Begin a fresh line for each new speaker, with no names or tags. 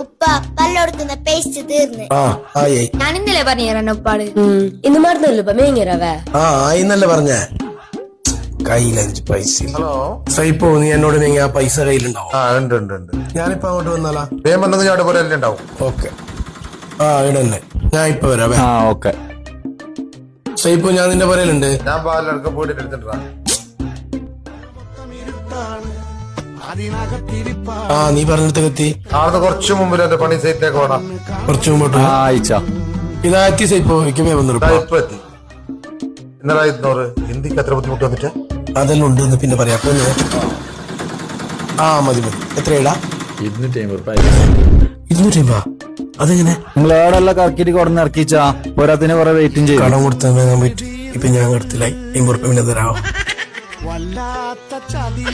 ഉപ്പ പല്ലൊടുക്കുന്ന പേസ്റ്റ് തീർന്ന്.
ഞാൻ ഇന്നലെ പറഞ്ഞു ഉപ്പാട്.
ഇന്ന് മറന്നല്ലോ ഇപ്പൊ മേങ്ങരവേ.
ആയിന്നല്ലേ പറഞ്ഞേ. കയ്യിലഞ്ച് പൈസ. ഹലോ സൈപ്പോ, നീ എന്നോട് നീങ്ങി ആ പൈസ കയ്യിലുണ്ടാവും?
ഉണ്ട്.
ഞാനിപ്പോ അങ്ങോട്ട് വന്നാലാ?
വേഗം വന്നത് ഞാൻ പോലെ ഉണ്ടാവും.
ഓക്കെ. ഇടന്നെ, ഞാൻ ഇപ്പൊ വരാം.
ഓക്കെ
സൈപ്പോ, ഞാൻ നിന്റെ പറയലുണ്ട്.
ഞാൻ പാലടക്കം പോയിട്ട് എടുത്തിട്ടാ.
നീ പറഞ്ഞിടത്തൊക്കെ എത്തി.
ആർന്ന് കുറച്ചു മുമ്പിൽ എന്റെ പണി സൈറ്റിലേക്ക് പോടാ.
കുറച്ചു മുമ്പോട്ട് ഇതാക്കി സൈപ്പോ.
ഇപ്പൊ എത്തി. ഇന്നലെ 200. ഹിന്ദിക്ക് എത്ര ബുദ്ധിമുട്ട് വന്നിട്ട്
അതെല്ലാം ഉണ്ട്, പിന്നെ പറയാം. മതി. എത്രയാടാ? 250. അതെങ്ങനെ?
നിങ്ങൾ ഏടെല്ലാം കറക്കിട്ട് കൊടുന്ന് ഇറക്കിച്ചാ പോരാത്തിന് കുറെ വെയിറ്റും ചെയ്യും.
കടം കൊടുത്താൽ വാങ്ങാൻ പറ്റും. ഇപ്പൊ ഞാൻ എടുത്തില്ലായി 50 റുപ്യ പിന്നെ തരാമോ?
വല്ലാത്ത ചതി